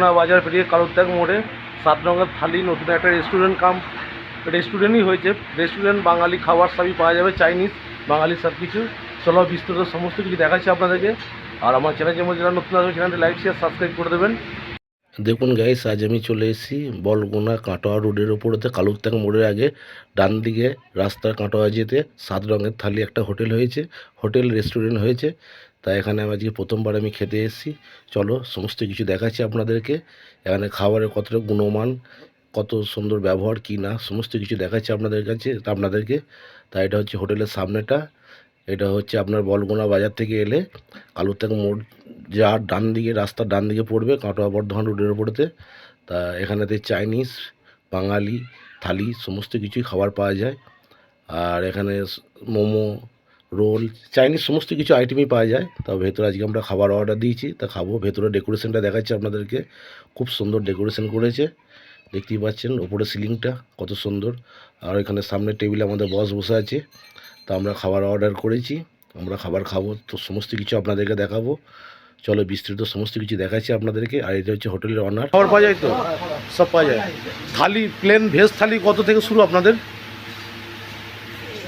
বলগুনা বাজার পেরিয়ে কালুরত্যাগ মোড়ে 7 রঙের থালি নতুন একটা রেস্টুরেন্টই হয়েছে। রেস্টুরেন্ট, বাঙালি খাবার সবই পাওয়া যাবে, চাইনিজ বাঙালি সব কিছু। চলো বিস্তৃত সমস্ত কিছু দেখাচ্ছি আপনাদেরকে। আর আমার চ্যানেল যেমন যারা নতুন আসবে চ্যানেলটি লাইক শেয়ার সাবস্ক্রাইব করে দেবেন। দেখুন গাইস, আজ আমি চলে এসেছি বলগুনা কাটোয়া রোডের ওপরেতে কালুরত্যাগ মোড়ের আগে ডান দিকে রাস্তার কাটোয়া যেতে 7 রঙের থালি একটা হোটেল হয়েছে, হোটেল রেস্টুরেন্ট হয়েছে। তাই এখানে আমি আজকে প্রথমবার আমি খেতে এসেছি। চলো সমস্ত কিছু দেখাচ্ছি আপনাদেরকে। এখানে খাবারের কতটা গুণমান, কত সুন্দর ব্যবহার কি না সমস্ত কিছু দেখাচ্ছি আপনাদেরকে। তাই এটা হচ্ছে হোটেলের সামনেটা। এটা হচ্ছে আপনার বলগুনা বাজার থেকে এলে কালুরত্যাগ মোড় যার ডান দিকে, রাস্তার ডান দিকে পড়বে কাটোয়া বর্ধমান রোডের ওপরেতে। তা এখানেতে চাইনিজ, বাঙালি থালি সমস্ত কিছুই খাবার পাওয়া যায়। আর এখানে মোমো, রোল, চাইনিজ সমস্ত কিছু আইটেমই পাওয়া যায়। তা ভেতরে আজকে আমরা খাবার অর্ডার দিয়েছি, তা খাবো। ভেতরে ডেকোরেশনটা দেখাচ্ছি আপনাদেরকে, খুব সুন্দর ডেকোরেশন করেছে। দেখতেই পাচ্ছেন ওপরে সিলিংটা কত সুন্দর। আর এখানে সামনে টেবিলে আমাদের বস বসে আছে। তা আমরা খাবার অর্ডার করেছি, আমরা খাবার খাবো, তো সমস্ত কিছু আপনাদেরকে দেখাবো। চলো বিস্তৃত সমস্ত কিছু দেখাচ্ছি আপনাদেরকে। আর এটা হচ্ছে হোটেলের অনার। খাবার পাওয়া যায় তো? সব পাওয়া যায়। থালি প্লেন ভেজ থালি কত থেকে শুরু আপনাদের?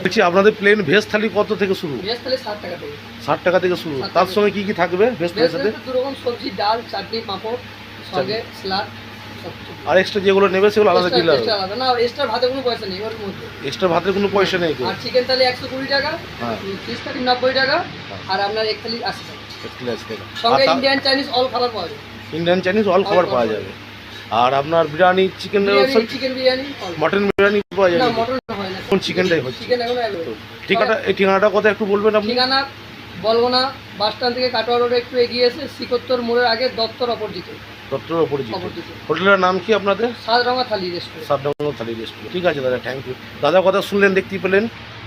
বলছি আপনাদের প্লেন ভেজ থালি কত থেকে শুরু? ভেজ থালি 60 টাকা থেকে। 60 টাকা থেকে শুরু। তার সঙ্গে কি কি থাকবে ভেজ থালির সাথে? দু রকম সবজি, ডাল, চাটনি, পাঁপড়, সঙ্গে স্যালাড। আর এক্সট্রা যেগুলো নেবে সেগুলো আলাদা দিলে হবে? আলাদা না, এক্সট্রা ভাতের কোনো পয়সা নেই ওর মধ্যে। এক্সট্রা ভাতের কোনো পয়সা নেই? আর চিকেন থালি 120 টাকা, হ্যাঁ, ফিশ থালি 90 টাকা, আর আপনার এক থালি 80 টাকা। সঙ্গে আর ইন্ডিয়ান চাইনিজ অল খাবার পাওয়া যায়। ইন্ডিয়ান চাইনিজ অল খাবার পাওয়া যাবে। আর আপনার বিরিয়ানি, চিকেন বিরিয়ানি, মটন বিরিয়ানি পাওয়া যাবে? না, মটন হয় না, কোন চিকেনটাই হচ্ছে। চিকেন এখন অ্যাভেলেবল। ঠিকানাটা কথা একটু বলবেন আপনি? ঠিকানা বলগুনা বাস স্ট্যান্ড থেকে কাটোয়া রোডে একটু এগিয়ে এসে শিকোত্তর মোড়ের আগে দপ্তর অপরজিট। দপ্তর অপরিচিত। হোটেলের নাম কি আপনাদের? 7 রঙা থালি রেস্টুরেন্ট। 7 রঙের থালি রেস্টুরেন্ট। ঠিক আছে দাদা, থ্যাংক ইউ। দাদা কথা শুনলেন, দেখতেই পেলেন,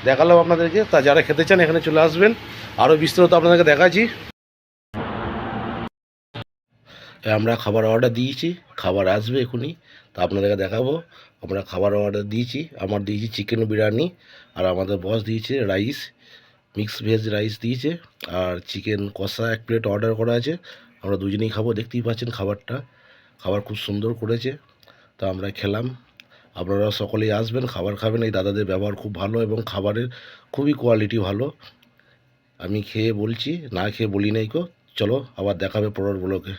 দেখালাম আপনাদেরকে। তা যারা খেতে চান এখানে চলে আসবেন, আরও বিস্তারিত আপনাদেরকে দেখাচ্ছি। আমরা খাবার অর্ডার দিয়েছি, খাবার আসবে এখনই, তা আপনাদেরকে দেখাবো। আমরা খাবার অর্ডার দিয়েছি, আমার দিয়েছি চিকেন বিরিয়ানি, আর আমাদের বস দিয়েছে রাইস, মিক্স ভেজ রাইস দিয়েছে, আর চিকেন কষা 1 প্লেট অর্ডার করা আছে। আমরা দুজনেই খাবো, দেখতেই পাচ্ছেন খাবারটা। খাবার খুব সুন্দর করেছে, তা আমরা খেলাম। আপনারা সকলেই আসবেন, খাবার খাবেন। এই দাদাদের ব্যবহার খুব ভালো এবং খাবারের খুবই কোয়ালিটি ভালো। আমি খেয়ে বলছি, না খেয়ে বলি নাই কো। চলো আবার দেখাবে পরের ব্লগে।